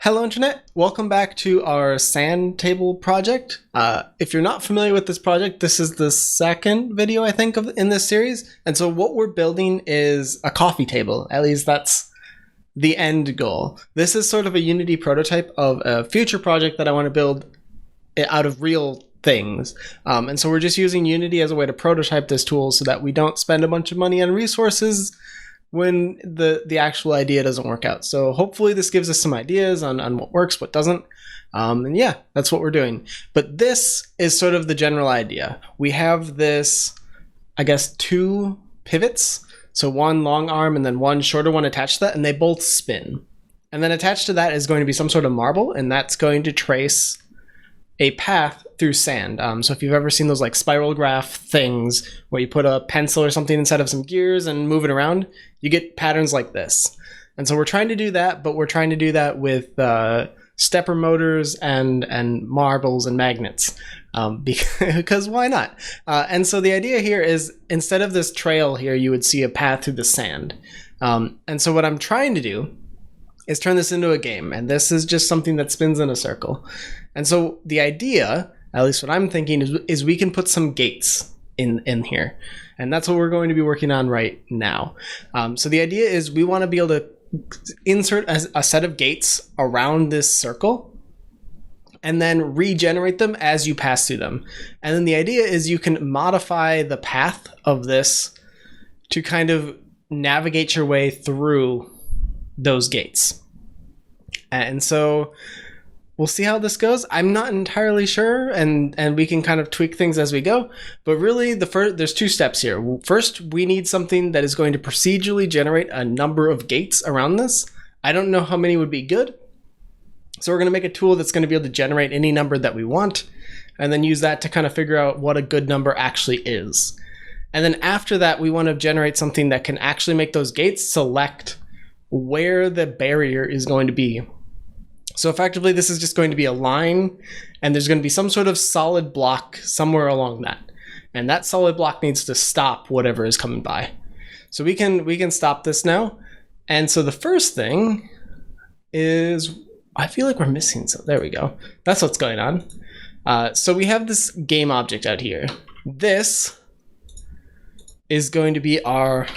Hello Internet, welcome back to our sand table project. If you're not familiar with this project, this is the second video I think in this series. And so what we're building is a coffee table, at least that's the end goal. This is sort of a Unity prototype of a future project that I want to build out of real things. And so we're just using Unity as a way to prototype this tool so that we don't spend a bunch of money on resources when the actual idea doesn't work out. So hopefully this gives us some ideas on what works, what doesn't. And yeah, that's what we're doing. But this is sort of the general idea. We have this, I guess, two pivots. So one long arm and then one shorter one attached to that, and they both spin. And then attached to that is going to be some sort of marble, and that's going to trace a path through sand. So if you've ever seen those like spiral graph things where you put a pencil or something inside of some gears and move it around, you get patterns like this. And so we're trying to do that, but we're trying to do that with stepper motors and marbles and magnets, because why not? And so the idea here is instead of this trail here, you would see a path through the sand. And so what I'm trying to do is turn this into a game, and this is just something that spins in a circle. And so the idea, at least what I'm thinking, is we can put some gates in here. And that's what we're going to be working on right now. So the idea is we want to be able to insert a set of gates around this circle and then regenerate them as you pass through them. And then the idea is you can modify the path of this to kind of navigate your way through those gates. And so we'll see how this goes. I'm not entirely sure, and we can kind of tweak things as we go. But really, there's two steps here. First, we need something that is going to procedurally generate a number of gates around this. I don't know how many would be good. So we're going to make a tool that's going to be able to generate any number that we want, and then use that to kind of figure out what a good number actually is. And then after that, we want to generate something that can actually make those gates select where the barrier is going to be. So effectively, this is just going to be a line, and there's going to be some sort of solid block somewhere along that. And that solid block needs to stop whatever is coming by. So we can stop this now. And so the first thing is, I feel like we're missing some. There we go. That's what's going on. So we have this game object out here. This is going to be our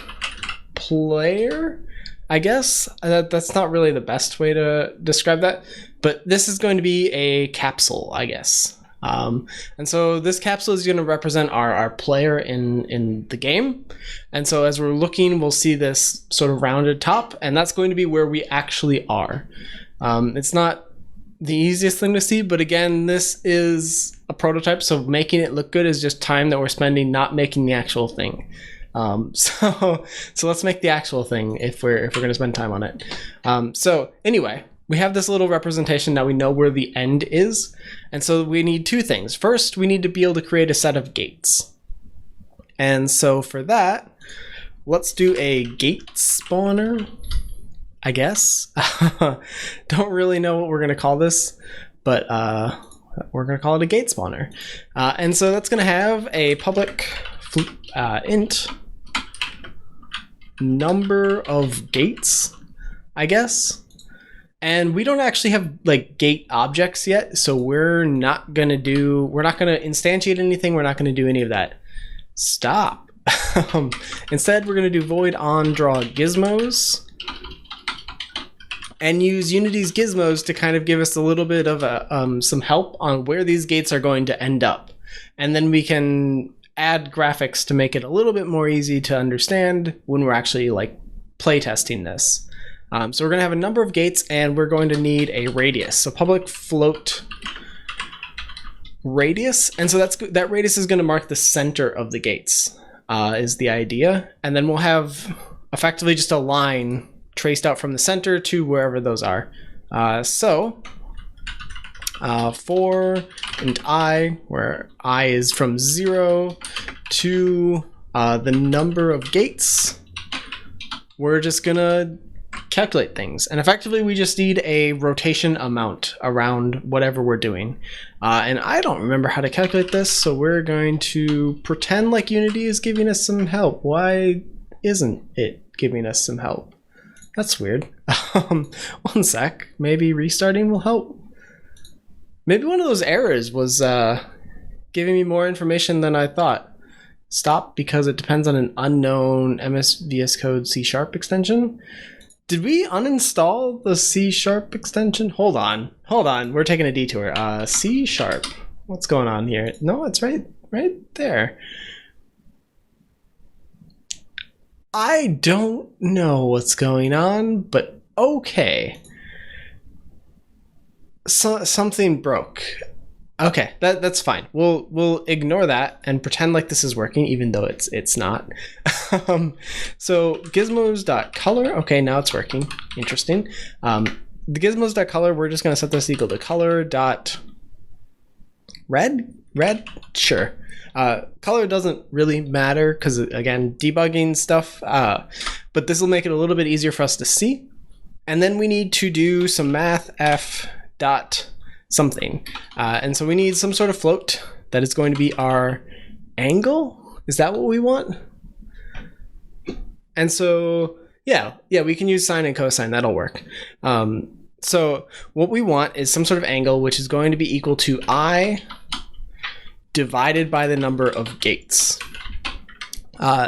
player, I guess. That's not really the best way to describe that, but this is going to be a capsule, I guess. And so this capsule is going to represent our player in the game. And so as we're looking, we'll see this sort of rounded top, and that's going to be where we actually are. It's not the easiest thing to see, but again, this is a prototype, so making it look good is just time that we're spending not making the actual thing. So let's make the actual thing if we're going to spend time on it. So anyway, we have this little representation. Now we know where the end is. And so we need two things. First, we need to be able to create a set of gates. And so for that, let's do a gate spawner, I guess. Don't really know what we're going to call this, but we're going to call it a gate spawner. And so that's going to have a public int number of gates, I guess. And we don't actually have like gate objects yet, so we're not gonna instantiate anything. We're not gonna do any of that. Stop. Instead, we're gonna do void on draw gizmos and use Unity's gizmos to kind of give us a little bit of some help on where these gates are going to end up. And then we can add graphics to make it a little bit more easy to understand when we're actually like play testing this. So we're going to have a number of gates, and we're going to need a radius. So public float radius, and so that radius is going to mark the center of the gates, is the idea. And then we'll have effectively just a line traced out from the center to wherever those are. For int I, where I is from 0 to the number of gates, we're just gonna calculate things. And effectively, we just need a rotation amount around whatever we're doing. And I don't remember how to calculate this, so we're going to pretend like Unity is giving us some help. Why isn't it giving us some help? That's weird. 1 sec. Maybe restarting will help. Maybe one of those errors was giving me more information than I thought. Stop because it depends on an unknown MS VS Code C# extension. Did we uninstall the C# extension? Hold on. We're taking a detour. C#. What's going on here? No, it's right there. I don't know what's going on, but okay. Something broke. Okay, that's fine. We'll ignore that and pretend like this is working, even though it's not. So gizmos.color. Okay, now it's working. Interesting. The gizmos.color, we're just going to set this equal to color.red. Red? Sure. Color doesn't really matter because, again, debugging stuff. But this will make it a little bit easier for us to see. And then we need to do some math f dot something. And so we need some sort of float that is going to be our angle. Is that what we want? And so, yeah, we can use sine and cosine. That'll work. So what we want is some sort of angle, which is going to be equal to I divided by the number of gates.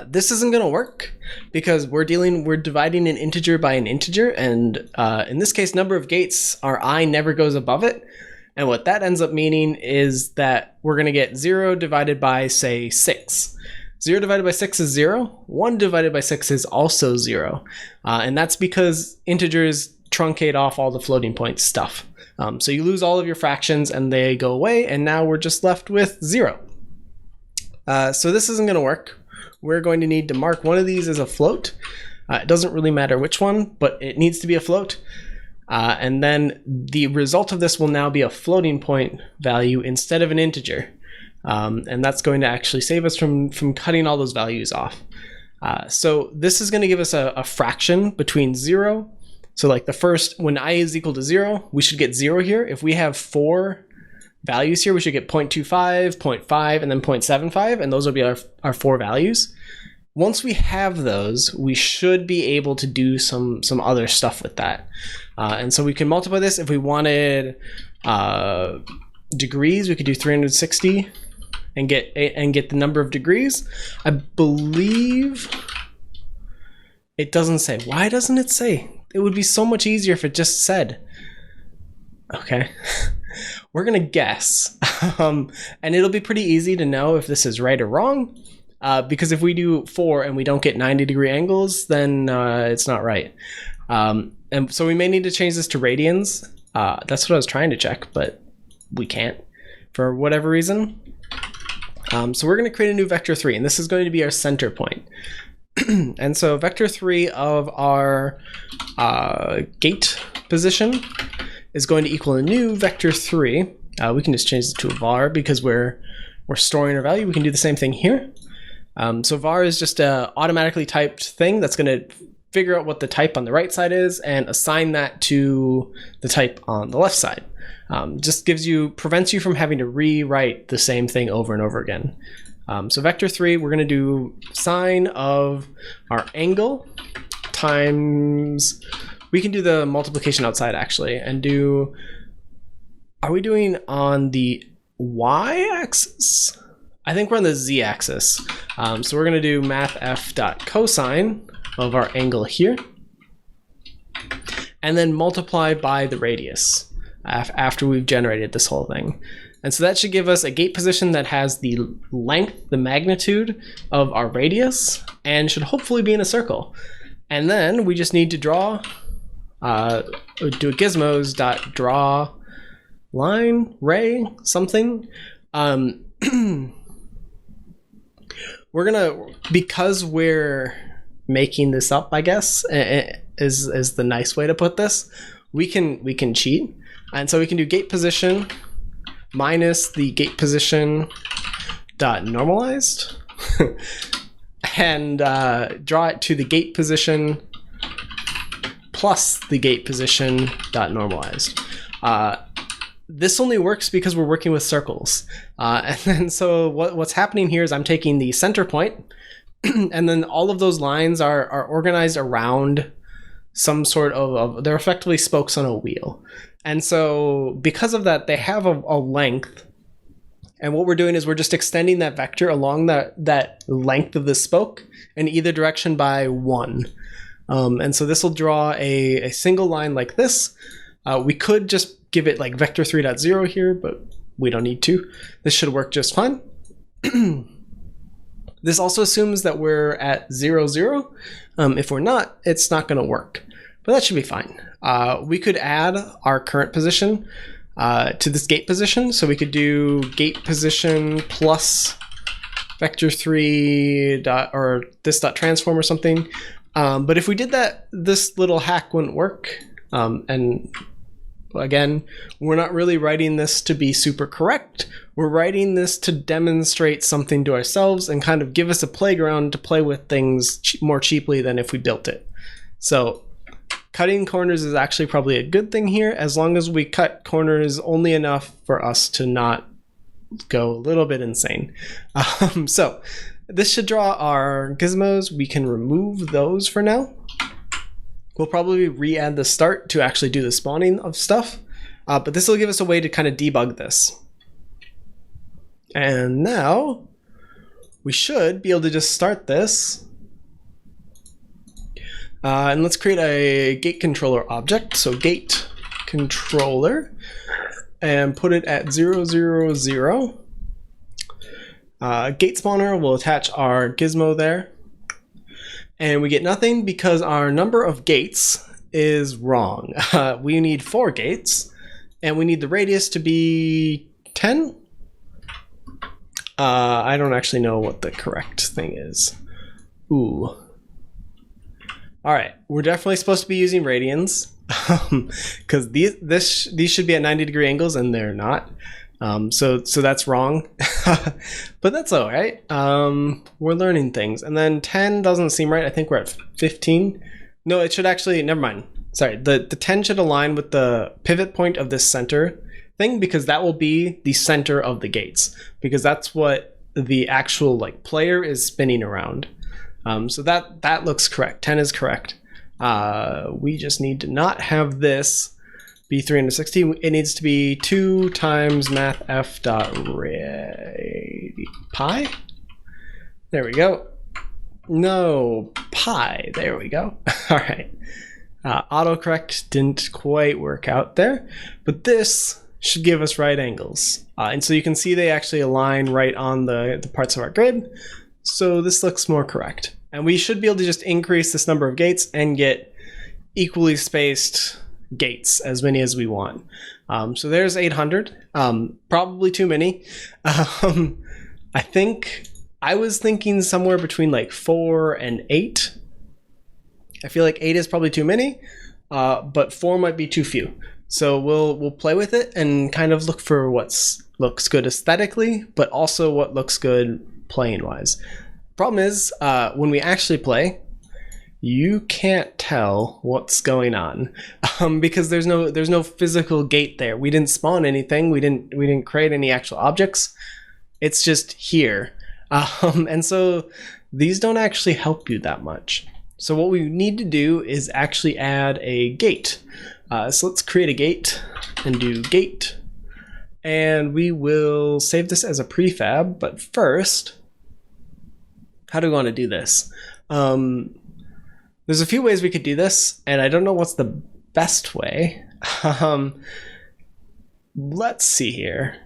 This isn't going to work because we're dividing an integer by an integer, and in this case, number of gates, our I never goes above it. And what that ends up meaning is that we're going to get 0 divided by, say, 6. 0 divided by 6 is 0. 1 divided by 6 is also 0. And that's because integers truncate off all the floating point stuff. So you lose all of your fractions and they go away, and now we're just left with 0. So this isn't going to work. We're going to need to mark one of these as a float. It doesn't really matter which one, but it needs to be a float. And then the result of this will now be a floating point value instead of an integer. And that's going to actually save us from cutting all those values off. So this is going to give us a fraction between 0. So like the first, when I is equal to 0, we should get 0 here. If we have 4 values here, we should get 0.25, 0.5, and then 0.75, and those will be our 4 values. Once we have those, we should be able to do some other stuff with that. And so we can multiply this. If we wanted degrees, we could do 360 and get the number of degrees. I believe it doesn't say. Why doesn't it say? It would be so much easier if it just said. Okay. We're going to guess. And it'll be pretty easy to know if this is right or wrong. Because if we do 4 and we don't get 90-degree angles, then it's not right. And so we may need to change this to radians. That's what I was trying to check, but we can't for whatever reason. So we're going to create a new vector 3, and this is going to be our center point. And so vector 3 of our gate position is going to equal a new vector 3. We can just change it to a var because we're storing our value. We can do the same thing here. So var is just a automatically typed thing that's going to figure out what the type on the right side is and assign that to the type on the left side. Just prevents you from having to rewrite the same thing over and over again. So vector 3, we're going to do sine of our angle times, we can do the multiplication outside actually, and do, are we doing on the y-axis? I think we're on the z-axis. So we're going to do math f dot cosine of our angle here, and then multiply by the radius after we've generated this whole thing. And so that should give us a gate position that has the length, the magnitude of our radius, and should hopefully be in a circle. And then we just need to draw, do a gizmos dot draw line, ray, something. We're gonna, because we're making this up, I guess, is the nice way to put this. We can cheat, and so we can do gate position minus the gate position dot normalized, and draw it to the gate position plus the gate position dot normalized. This only works because we're working with circles. And then so what's happening here is I'm taking the center point, and then all of those lines are organized around some sort of they're effectively spokes on a wheel. And so because of that, they have a length. And what we're doing is we're just extending that vector along that length of the spoke in either direction by 1. And so this will draw a single line like this. We could just give it like vector 3.0 here, but we don't need to. This should work just fine. This also assumes that we're at 0, 0. If we're not, it's not going to work, but that should be fine. We could add our current position to this gate position. So we could do gate position plus vector 3 dot, or this dot transform or something. But if we did that, this little hack wouldn't work. And again, we're not really writing this to be super correct. We're writing this to demonstrate something to ourselves and kind of give us a playground to play with things more cheaply than if we built it. So cutting corners is actually probably a good thing here, as long as we cut corners only enough for us to not go a little bit insane. So this should draw our gizmos. We can remove those for now. We'll probably re-add the start to actually do the spawning of stuff, but this will give us a way to kind of debug this. And now we should be able to just start this. And let's create a gate controller object. So gate controller, and put it at 0, 0, 0. Gate spawner will attach our gizmo there. And we get nothing because our number of gates is wrong. We need 4 gates, and we need the radius to be 10. I don't actually know what the correct thing is. Ooh. All right, we're definitely supposed to be using radians because these should be at 90-degree angles, and they're not. So that's wrong, but that's all right. We're learning things. And then 10 doesn't seem right. I think we're at 15. No, it should actually, never mind. Sorry, the 10 should align with the pivot point of this center thing, because that will be the center of the gates, because that's what the actual like player is spinning around. So that looks correct. 10 is correct. We just need to not have this be 360. It needs to be 2 times mathf dot pi. There we go. No, pi. There we go. All right. Autocorrect didn't quite work out there, but this should give us right angles. And so you can see they actually align right on the parts of our grid. So this looks more correct. And we should be able to just increase this number of gates and get equally spaced gates, as many as we want. So there's 800, probably too many. I think I was thinking somewhere between like 4 and 8. I feel like 8 is probably too many, but 4 might be too few. So we'll play with it and kind of look for what looks good aesthetically, but also what looks good playing wise. Problem is, when we actually play, you can't tell what's going on because there's no physical gate there. We didn't spawn anything. We didn't create any actual objects. It's just here, and so these don't actually help you that much. So what we need to do is actually add a gate. So let's create a gate and do gate, and we will save this as a prefab. But first, how do we want to do this? There's a few ways we could do this, and I don't know what's the best way. Let's see here.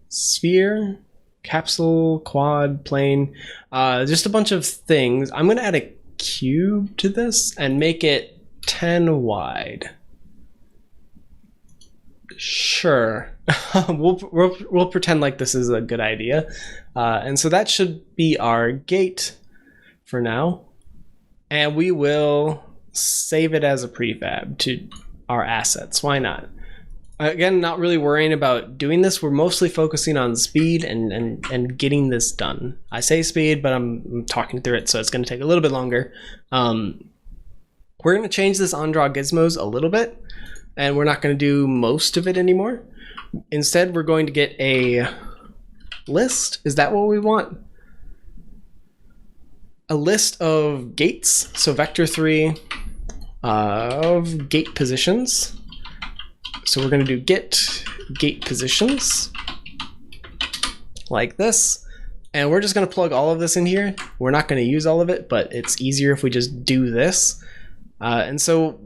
Sphere, capsule, quad, plane, just a bunch of things. I'm going to add a cube to this and make it 10 wide. Sure. we'll pretend like this is a good idea. And so that should be our gate for now. And we will save it as a prefab to our assets. Why not? Again, not really worrying about doing this. We're mostly focusing on speed and getting this done. I say speed, but I'm talking through it, so it's going to take a little bit longer. We're going to change this onDraw gizmos a little bit, and we're not going to do most of it anymore. Instead, we're going to get a list. Is that what we want? A list of gates. So vector 3 of gate positions. So we're going to do get gate positions like this. And we're just going to plug all of this in here. We're not going to use all of it, but it's easier if we just do this. And so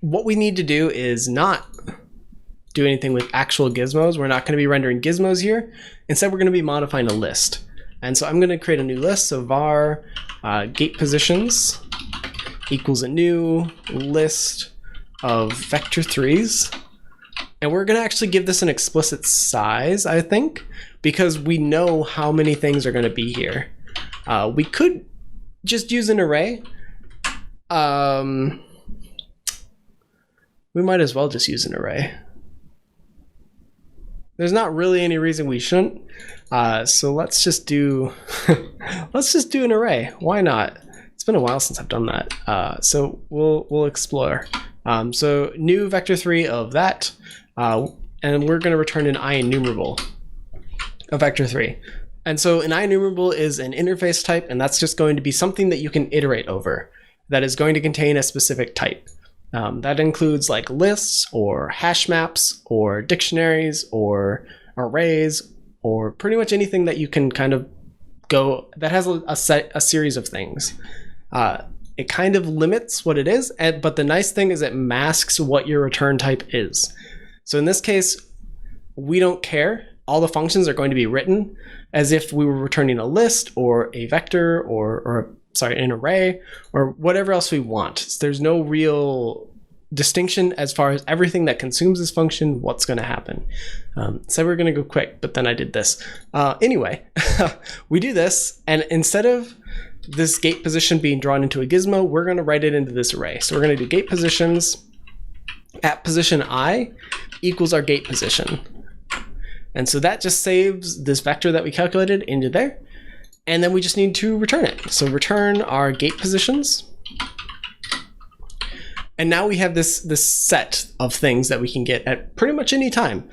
what we need to do is not do anything with actual gizmos. We're not going to be rendering gizmos here. Instead, we're going to be modifying a list. And so I'm going to create a new list. So var gate positions equals a new list of vector3s. And we're going to actually give this an explicit size, I think, because we know how many things are going to be here. We could just use an array. We might as well just use an array. There's not really any reason we shouldn't. So let's just do let's just do an array. Why not? It's been a while since I've done that. So we'll explore. So new vector3 of that, and we're going to return an IEnumerable of vector3. And so an IEnumerable is an interface type, and that's just going to be something that you can iterate over that is going to contain a specific type. That includes like lists or hash maps or dictionaries or arrays or pretty much anything that you can kind of go that has a series of things. It kind of limits what it is, but the nice thing is it masks what your return type is. So in this case, we don't care. All the functions are going to be written as if we were returning a list or a vector or an array or whatever else we want. So there's no real distinction as far as everything that consumes this function, what's going to happen. So we're going to go quick, but then I did this. Anyway, we do this, and instead of this gate position being drawn into a gizmo, we're going to write it into this array. So we're going to do gate positions at position I equals our gate position. And so that just saves this vector that we calculated into there. And then we just need to return it. So return our gate positions. And now we have this set of things that we can get at pretty much any time.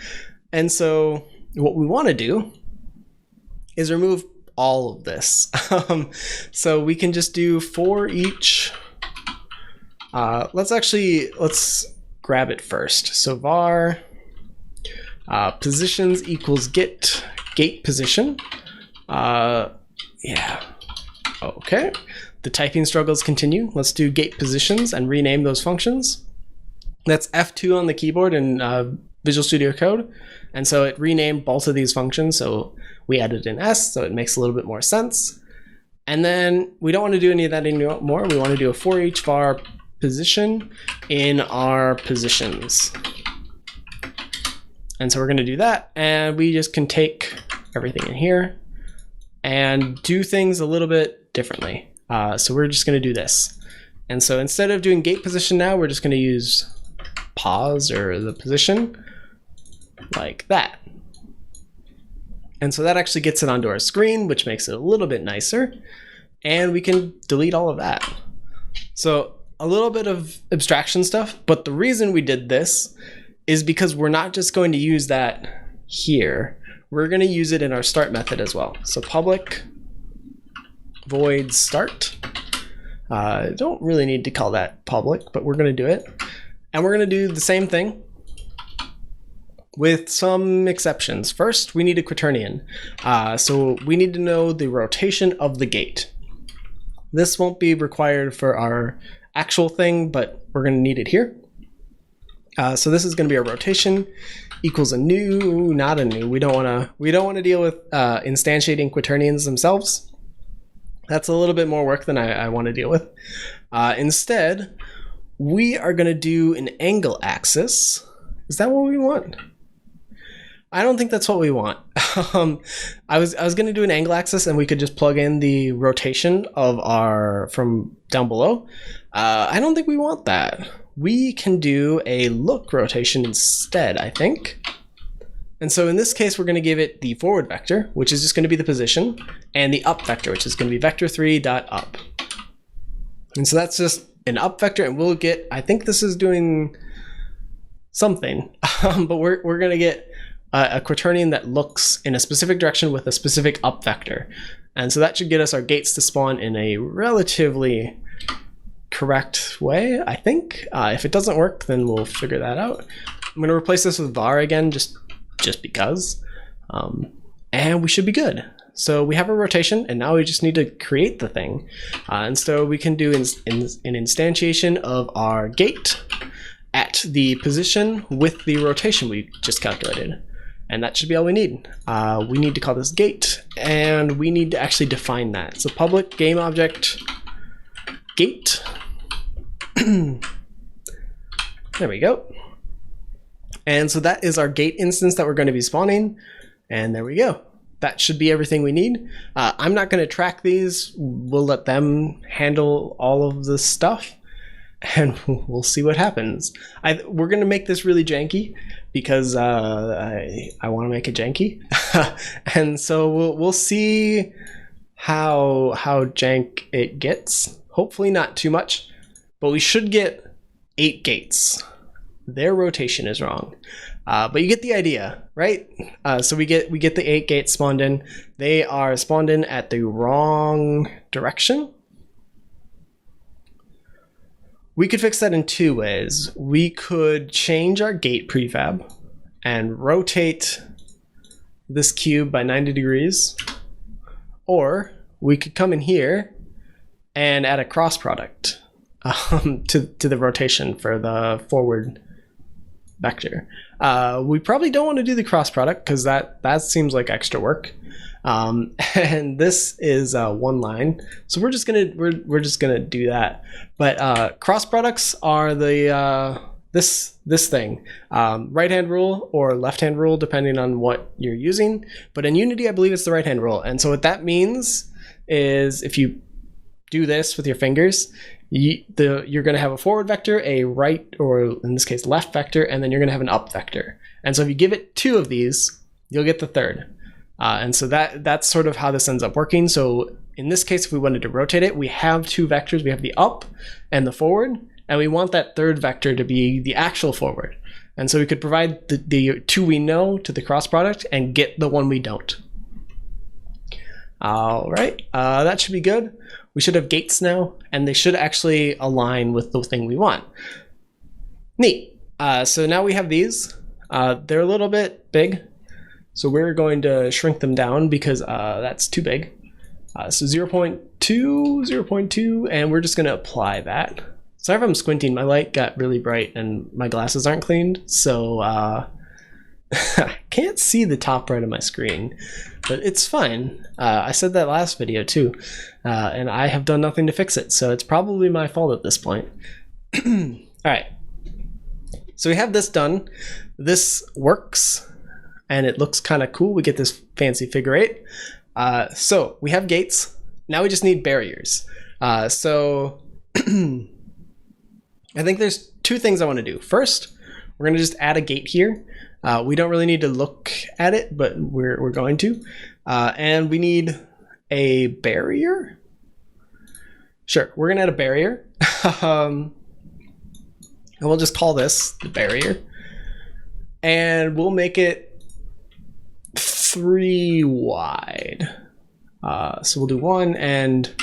And so what we want to do is remove all of this. So we can just do for each. Let's grab it first. So var positions equals get gate position. Yeah. Okay. The typing struggles continue. Let's do gate positions and rename those functions. That's F2 on the keyboard in Visual Studio Code. And so it renamed both of these functions. So we added an S, so it makes a little bit more sense. And then we don't want to do any of that anymore. We want to do a for each var position in our positions. And so we're going to do that. And we just can take everything in here and do things a little bit differently. So we're just going to do this. And so instead of doing gate position now, we're just going to use pause or the position like that. And so that actually gets it onto our screen, which makes it a little bit nicer. And we can delete all of that. So a little bit of abstraction stuff, but the reason we did this is because we're not just going to use that here. We're going to use it in our start method as well. So public void start. Don't really need to call that public, but we're going to do it. And we're going to do the same thing with some exceptions. First, we need a quaternion. So we need to know the rotation of the gate. This won't be required for our actual thing, but we're going to need it here. So this is going to be a rotation equals a new, not a new. We don't want to deal with instantiating quaternions themselves. That's a little bit more work than I want to deal with. Instead, we are going to do an angle axis. Is that what we want? I don't think that's what we want. I was going to do an angle axis, and we could just plug in the rotation of our from down below. I don't think we want that. We can do a look rotation instead, I think. And so in this case, we're going to give it the forward vector, which is just going to be the position, and the up vector, which is going to be vector3.up. And so that's just an up vector, and we'll get, I think this is doing something, but we're going to get a quaternion that looks in a specific direction with a specific up vector. And so that should get us our gates to spawn in a relatively correct way, I think. If it doesn't work, then we'll figure that out. I'm going to replace this with var again, just because. And we should be good. So we have a rotation, and now we just need to create the thing. And so we can do an instantiation of our gate at the position with the rotation we just calculated. And that should be all we need. We need to call this gate, and we need to actually define that. So public game object gate. There we go. And so that is our gate instance that we're going to be spawning. And there we go. That should be everything we need. I'm not going to track these. We'll let them handle all of this stuff, and we'll see what happens. We're going to make this really janky because I want to make it janky. And so we'll see how jank it gets. Hopefully not too much, but we should get 8 gates. Their rotation is wrong. But you get the idea, right? So we get the 8 gates spawned in. They are spawned in at the wrong direction. We could fix that in 2 ways. We could change our gate prefab and rotate this cube by 90 degrees. Or we could come in here and add a cross product to the rotation for the forward vector. We probably don't want to do the cross product because that seems like extra work. And this is 1 line, so we're just gonna do that. But cross products are the this thing, right hand rule or left hand rule depending on what you're using. But in Unity, I believe it's the right hand rule. And so what that means is if you do this with your fingers, you're going to have a forward vector, a right, or in this case left vector, and then you're going to have an up vector. And so if you give it 2 of these, you'll get the third. And so that's sort of how this ends up working. So in this case, if we wanted to rotate it, we have 2 vectors. We have the up and the forward, and we want that third vector to be the actual forward. And so we could provide the 2 we know to the cross product and get the 1 we don't. All right, that should be good. We should have gates now, and they should actually align with the thing we want. Neat. So now we have these. They're a little bit big, so we're going to shrink them down because that's too big. So 0.2, 0.2, and we're just going to apply that. Sorry if I'm squinting. My light got really bright, and my glasses aren't cleaned, so I can't see the top right of my screen, but it's fine. I said that last video too, and I have done nothing to fix it, so it's probably my fault at this point. All right, so we have this done. This works, and it looks kind of cool. We get this fancy figure 8. So we have gates. Now we just need barriers. So I think there's 2 things I want to do. First, we're going to just add a gate here. We don't really need to look at it, but we're going to. And we need a barrier. Sure, we're going to add a barrier. And we'll just call this the barrier. And we'll make it 3 wide. So we'll do 1 and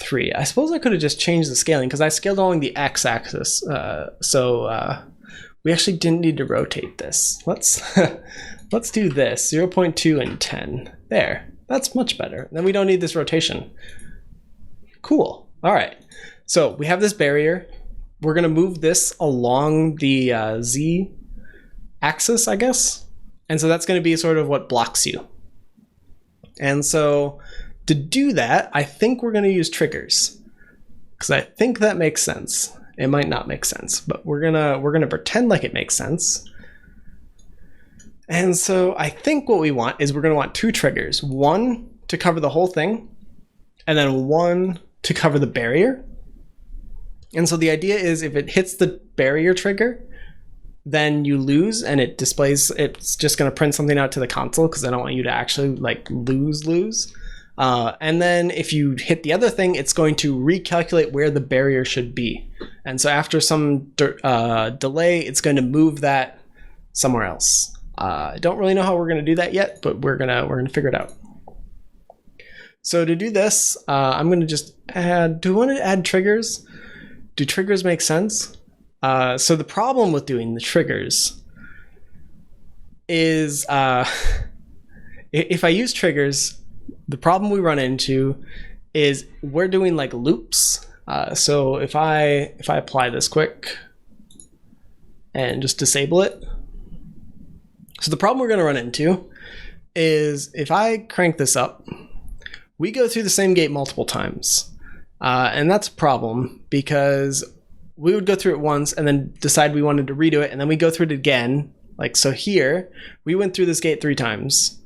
3. I suppose I could have just changed the scaling because I scaled along the x-axis. We actually didn't need to rotate this. Let's do this, 0.2 and 10. There, that's much better. Then we don't need this rotation. Cool, all right. So we have this barrier. We're gonna move this along the Z axis, I guess. And so that's gonna be sort of what blocks you. And so to do that, I think we're gonna use triggers because I think that makes sense. It might not make sense, but we're gonna pretend like it makes sense. And so I think what we want is we're gonna want 2 triggers. 1 to cover the whole thing, and then 1 to cover the barrier. And so the idea is if it hits the barrier trigger, then you lose, and it displays, it's just gonna print something out to the console because I don't want you to actually like lose. And then if you hit the other thing, it's going to recalculate where the barrier should be. And so after some delay, it's going to move that somewhere else. I don't really know how we're going to do that yet, but we're gonna figure it out. So to do this, I'm going to just add, do we want to add triggers? Do triggers make sense? So the problem with doing the triggers is if I use triggers, the problem we run into is we're doing like loops. So if I apply this quick and just disable it. So the problem we're going to run into is if I crank this up, we go through the same gate multiple times. And that's a problem because we would go through it once and then decide we wanted to redo it, and then we go through it again. Like so here, we went through this gate 3 times,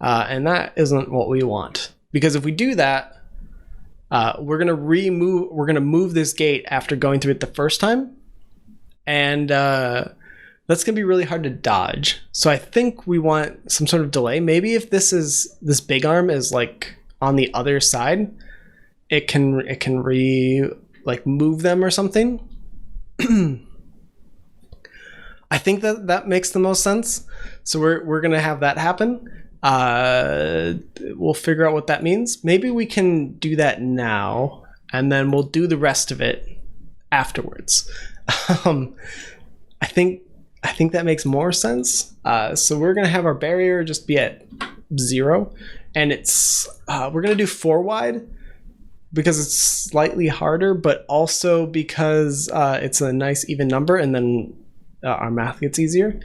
and that isn't what we want. Because if we do that, we're gonna move this gate after going through it the first time, and that's gonna be really hard to dodge. So I think we want some sort of delay. Maybe if this big arm is like on the other side, it can move them or something. I think that makes the most sense. So we're gonna have that happen. We'll figure out what that means. Maybe we can do that now, and then we'll do the rest of it afterwards. I think that makes more sense. So we're gonna have our barrier just be at 0, and it's we're gonna do 4 wide because it's slightly harder, but also because it's a nice even number, and then our math gets easier.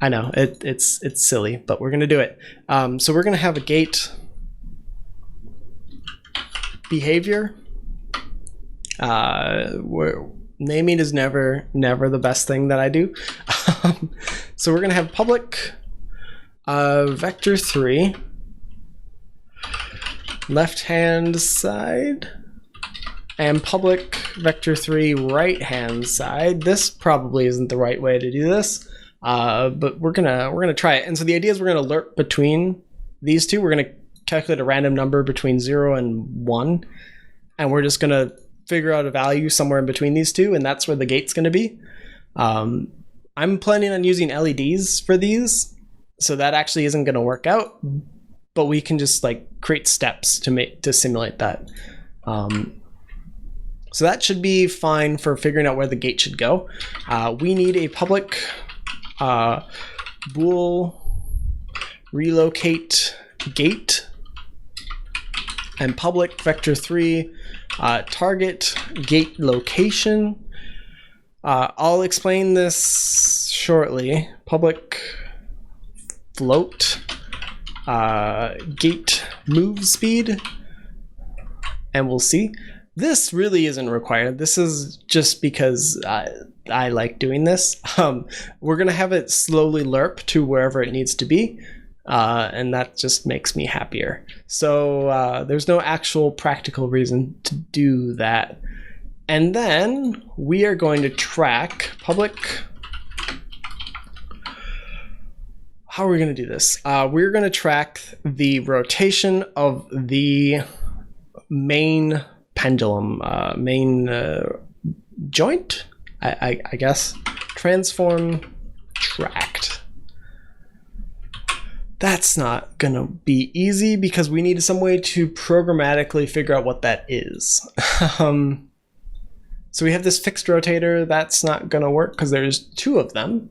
I know it's silly, but we're gonna do it. So we're gonna have a gate behavior. Naming is never the best thing that I do. So we're gonna have public vector3 left hand side and public vector3 right hand side. This probably isn't the right way to do this, but we're gonna try it. And so the idea is we're gonna lerp between these two. We're gonna calculate a random number between 0 and 1, and we're just gonna figure out a value somewhere in between these two, and that's where the gate's gonna be. I'm planning on using LEDs for these, so that actually isn't gonna work out, but we can just like create steps to simulate that. So that should be fine for figuring out where the gate should go. We need a public bool relocate gate and public vector3 target gate location. I'll explain this shortly. Public float gate move speed, and we'll see. This really isn't required. This is just because I like doing this. We're gonna have it slowly lerp to wherever it needs to be, and that just makes me happier. So there's no actual practical reason to do that. And then we are going to track public. How are we going to do this? We're going to track the rotation of the main pendulum, main joint, I guess. Transform tracked. That's not going to be easy because we need some way to programmatically figure out what that is. So we have this fixed rotator. That's not going to work because there's 2 of them.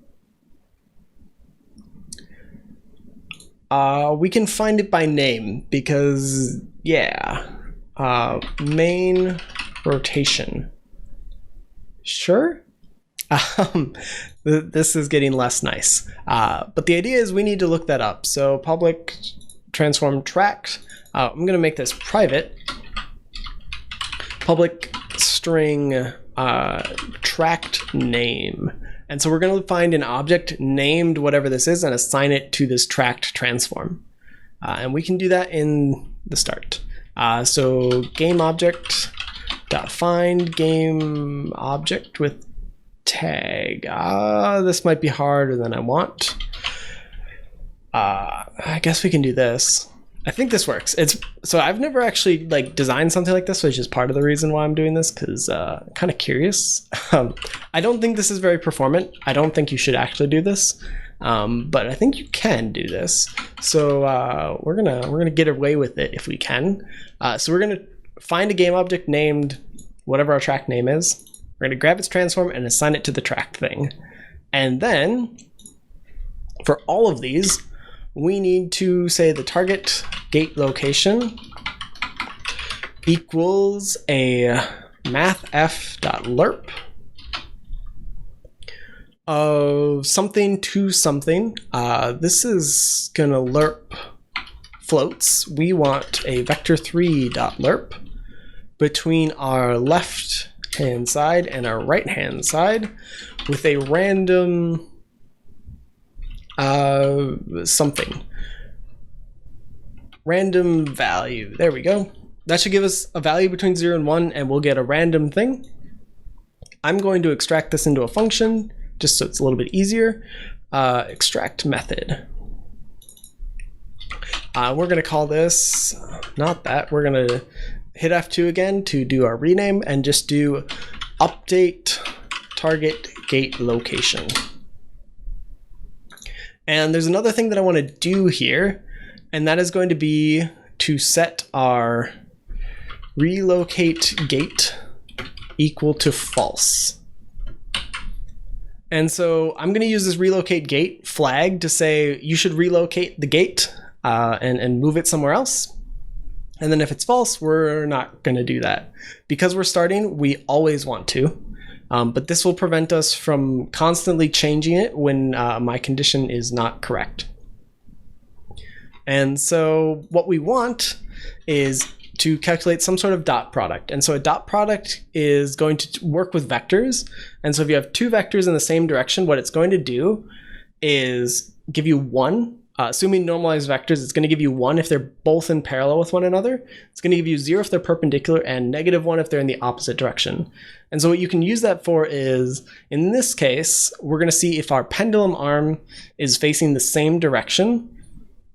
We can find it by name because, yeah, main rotation. Sure. This is getting less nice. But the idea is we need to look that up. So public transform tracked. I'm going to make this private. Public string tracked name. And so we're going to find an object named whatever this is and assign it to this tracked transform. And we can do that in the start. So game object dot find game object with tag. This might be harder than I want. I guess we can do this. I think this works. So I've never actually like designed something like this, which is part of the reason why I'm doing this, because I'm kind of curious. I don't think this is very performant. I don't think you should actually do this. but I think you can do this. So we're gonna get away with it if we can. So we're gonna find a game object named whatever our track name is. We're gonna grab its transform and assign it to the tracked thing. And then for all of these, we need to say the target gate location equals a mathf.lerp of something to something. This is gonna lerp floats. We want a vector3.lerp between our left hand side and our right hand side with a random something. Random value. There we go. That should give us a value between 0 and 1, and we'll get a random thing. I'm going to extract this into a function just so it's a little bit easier. Extract method. We're going to call this, not that, we're going to hit F2 again to do our rename and just do update target gate location. And there's another thing that I want to do here, and that is going to be to set our relocate gate equal to false. And so I'm going to use this relocate gate flag to say you should relocate the gate and move it somewhere else. And then if it's false, we're not going to do that. Because we're starting, we always want to. But this will prevent us from constantly changing it when my condition is not correct. And so what we want is to calculate some sort of dot product. And so a dot product is going to work with vectors. And so if you have two vectors in the same direction, what it's going to do is give you 1. Assuming normalized vectors, it's going to give you 1 if they're both in parallel with one another. It's going to give you 0 if they're perpendicular and -1 if they're in the opposite direction. And so what you can use that for is, in this case, we're going to see if our pendulum arm is facing the same direction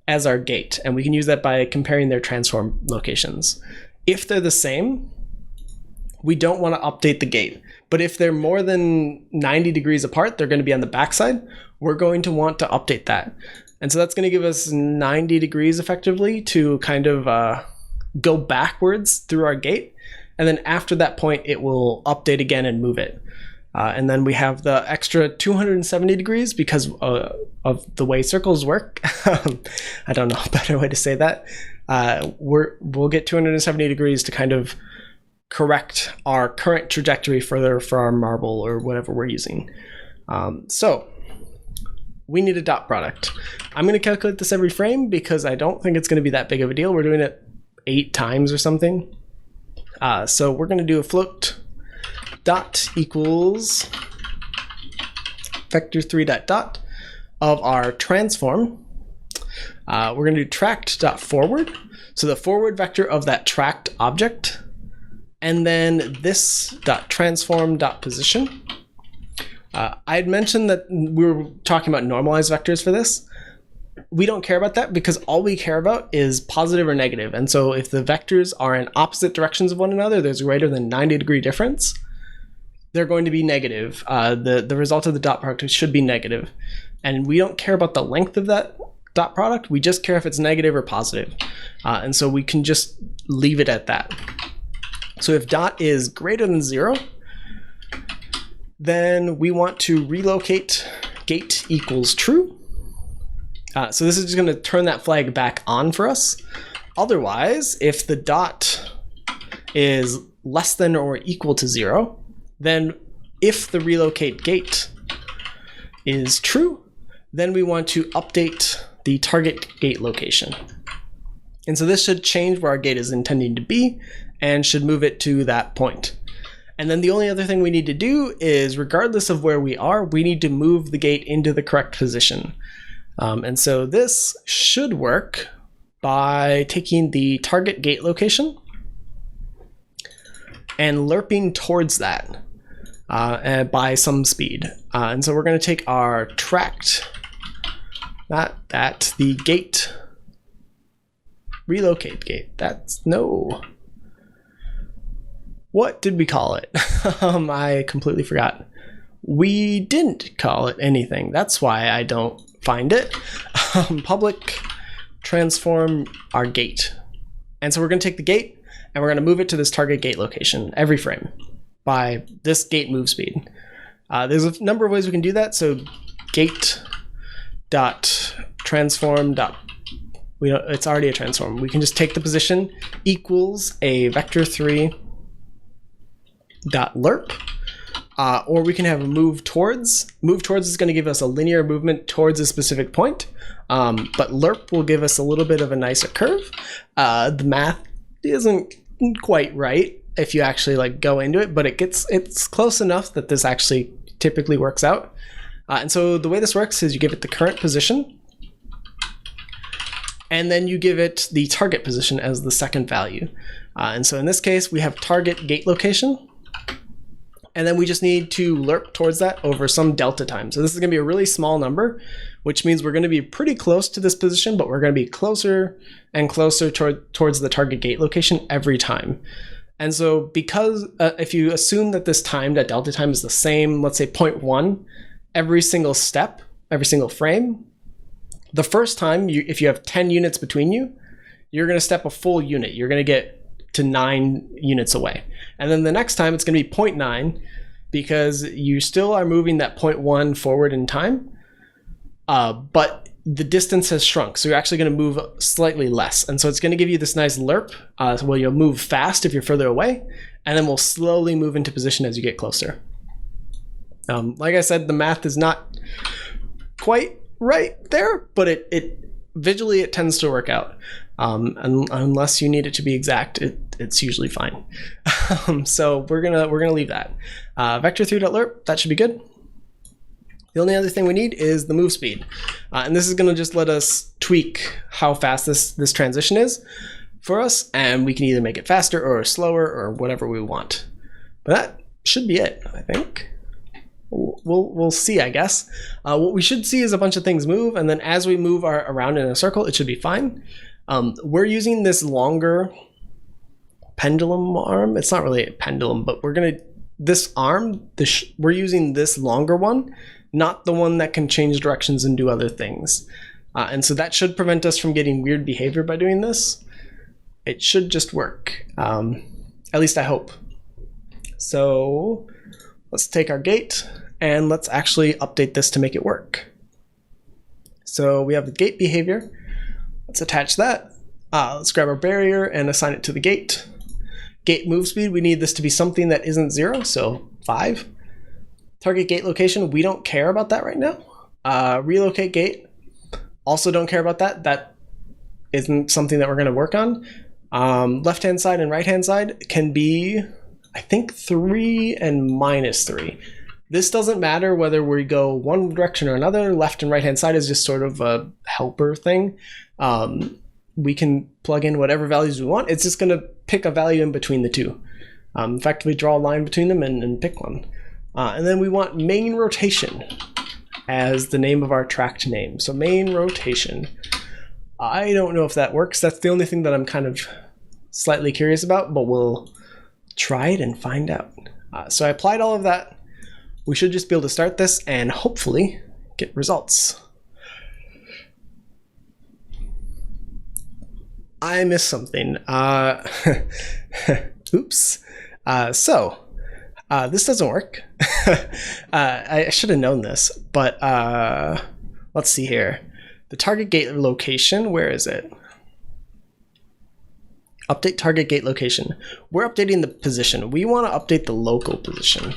as our gate. And we can use that by comparing their transform locations. If they're the same, we don't want to update the gate. But if they're more than 90 degrees apart, they're going to be on the backside. We're going to want to update that. And so that's going to give us 90 degrees effectively to kind of go backwards through our gate. And then after that point, it will update again and move it. And then we have the extra 270 degrees because of the way circles work. I don't know a better way to say that. We'll get 270 degrees to kind of correct our current trajectory further for our marble or whatever we're using. So we need a dot product. I'm going to calculate this every frame because I don't think it's going to be that big of a deal. We're doing it 8 times or something. So we're going to do a float dot equals vector3 dot dot of our transform. We're going to do tracked dot forward. So the forward vector of that tracked object. And then this dot transform dot position. I had mentioned that we were talking about normalized vectors for this. We don't care about that because all we care about is positive or negative. And so if the vectors are in opposite directions of one another, there's a greater than 90 degree difference, they're going to be negative. The result of the dot product should be negative. And we don't care about the length of that dot product. We just care if it's negative or positive. And so we can just leave it at that. So if dot is greater than 0, then we want to relocate gate equals true. So this is just going to turn that flag back on for us. Otherwise, if the dot is less than or equal to 0, then if the relocate gate is true, then we want to update the target gate location. And so this should change where our gate is intending to be and should move it to that point. And then the only other thing we need to do is, regardless of where we are, we need to move the gate into the correct position. And so this should work by taking the target gate location and lerping towards that by some speed. And so we're going to take our tracked, the gate, relocate gate. That's no. What did we call it? I completely forgot. We didn't call it anything. That's why I don't find it. Public transform our gate. And so we're going to take the gate and we're going to move it to this target gate location every frame by this gate move speed. There's a number of ways we can do that. So gate dot transform dot, it's already a transform. We can just take the position equals a vector3 dot lerp. Or we can have a move towards. Move towards is going to give us a linear movement towards a specific point, but lerp will give us a little bit of a nicer curve. The math isn't quite right if you actually like go into it, but it's close enough that this actually typically works out. And so the way this works is you give it the current position, and then you give it the target position as the second value. And so in this case, we have target gate location. And then we just need to lerp towards that over some delta time. So this is going to be a really small number, which means we're going to be pretty close to this position, but we're going to be closer and closer towards the target gate location every time. And so because if you assume that this time, that delta time is the same, let's say 0.1, every single step, every single frame, the first time, if you have 10 units between you, you're going to step a full unit. You're going to get to 9 units away. And then the next time it's going to be 0.9 because you still are moving that 0.1 forward in time, but the distance has shrunk. So you're actually going to move slightly less. And so it's going to give you this nice lerp. Well, you'll move fast if you're further away, and then we'll slowly move into position as you get closer. Like I said, the math is not quite right there, but it visually it tends to work out. Unless you need it to be exact, it's usually fine. So we're gonna leave that. Vector3.lerp, that should be good. The only other thing we need is the move speed, and this is gonna just let us tweak how fast this transition is for us, and we can either make it faster or slower or whatever we want. But that should be it, I think. We'll see, I guess. What we should see is a bunch of things move, and then as we move around in a circle, it should be fine. We're using this longer pendulum arm. It's not really a pendulum, but we're using this longer one, not the one that can change directions and do other things. And so that should prevent us from getting weird behavior by doing this. It should just work. At least I hope. So let's take our gate and let's actually update this to make it work. So we have the gate behavior. Let's attach that. Let's grab our barrier and assign it to the gate. Gate move speed, we need this to be something that isn't 0, so 5. Target gate location, we don't care about that right now. Relocate gate, also don't care about that. That isn't something that we're going to work on. Left-hand side and right-hand side can be, I think, 3 and -3. This doesn't matter whether we go one direction or another. Left and right-hand side is just sort of a helper thing. We can plug in whatever values we want. It's just going to pick a value in between the two. Effectively draw a line between them and pick one. And then we want main rotation as the name of our tracked name. So main rotation. I don't know if that works. That's the only thing that I'm kind of slightly curious about, but we'll try it and find out. So I applied all of that. We should just be able to start this and hopefully get results. I missed something. Oops. This doesn't work. I should have known this, but let's see here. The target gate location, where is it? Update target gate location. We're updating the position. We want to update the local position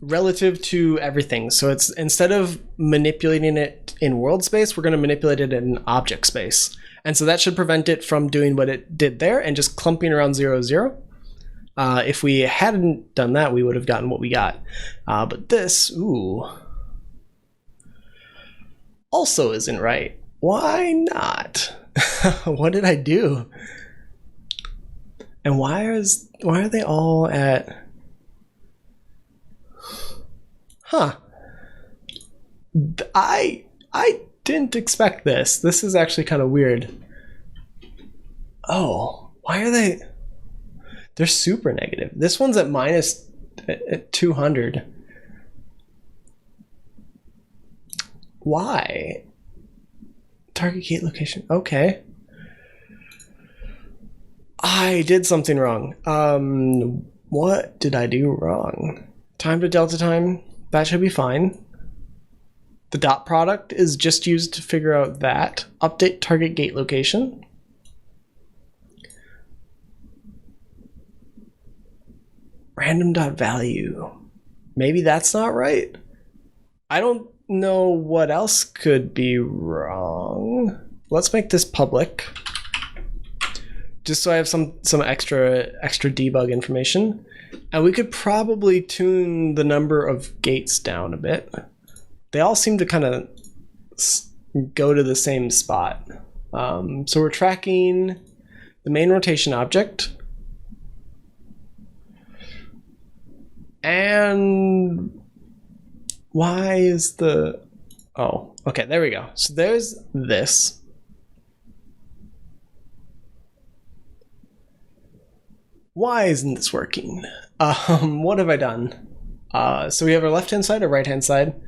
relative to everything. So it's instead of manipulating it in world space, we're going to manipulate it in object space. And so that should prevent it from doing what it did there and just clumping around 0, 0. If we hadn't done that, we would have gotten what we got. But this, also isn't right. Why not? What did I do? And why are they all at? Huh. I didn't expect this. This is actually kind of weird. Oh, why are they? They're super negative. This one's at minus at 200. Why? Target gate location. Okay. I did something wrong. What did I do wrong? Time to delta time. That should be fine. The dot product is just used to figure out that. Update target gate location. Random dot value. Maybe that's not right. I don't know what else could be wrong. Let's make this public, just so I have some extra debug information. And we could probably tune the number of gates down a bit. They all seem to kind of go to the same spot. So we're tracking the main rotation object. And why is the... Oh, okay, there we go. So there's this. Why isn't this working? What have I done? So we have our left-hand side, our right-hand side.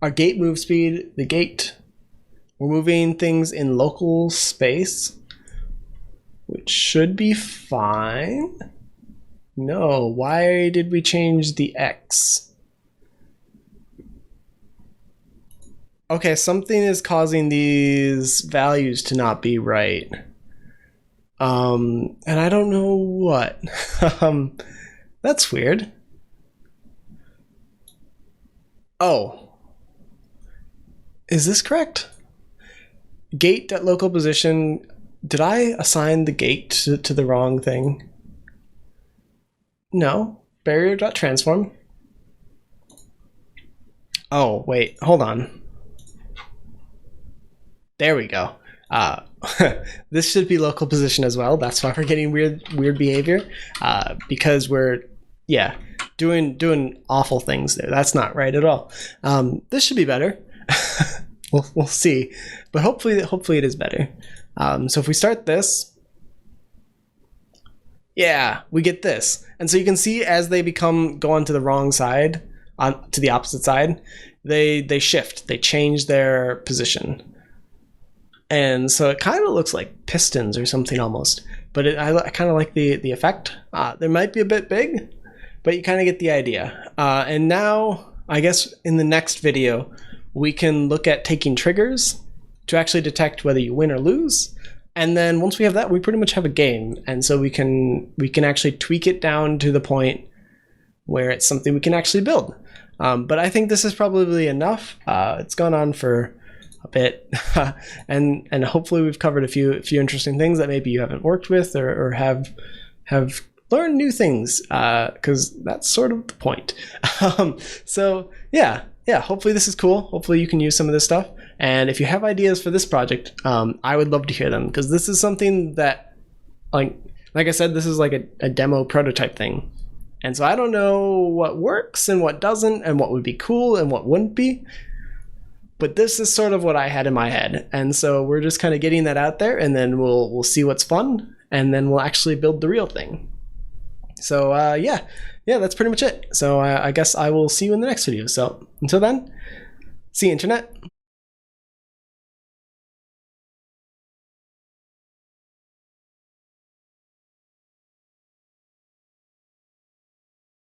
Our gate move speed, the gate. We're moving things in local space, which should be fine. No, why did we change the X? Okay, something is causing these values to not be right. And I don't know what. That's weird. Oh. Is this correct? Gate at local position. Did I assign the gate to the wrong thing? No. Barrier.transform. Oh, wait. Hold on. There we go. This should be local position as well. That's why we're getting weird behavior. Because we're, doing awful things there. That's not right at all. This should be better. We'll see, but hopefully it is better. So if we start this, we get this, and so you can see as they go onto the wrong side, to the opposite side, they shift, they change their position, and so it kind of looks like pistons or something almost. But I kind of like the effect. They might be a bit big, but you kind of get the idea. And now I guess in the next video, we can look at taking triggers to actually detect whether you win or lose. And then once we have that, we pretty much have a game. And so we can actually tweak it down to the point where it's something we can actually build. But I think this is probably enough. It's gone on for a bit, and hopefully we've covered a few interesting things that maybe you haven't worked with or have learned new things, because that's sort of the point. So hopefully this is cool. Hopefully you can use some of this stuff. And if you have ideas for this project, I would love to hear them, because this is something that, like I said, this is like a demo prototype thing. And so I don't know what works and what doesn't, and what would be cool and what wouldn't be. But this is sort of what I had in my head. And so we're just kind of getting that out there, and then we'll see what's fun, and then we'll actually build the real thing. So that's pretty much it. So I guess I will see you in the next video. So until then, see you, internet.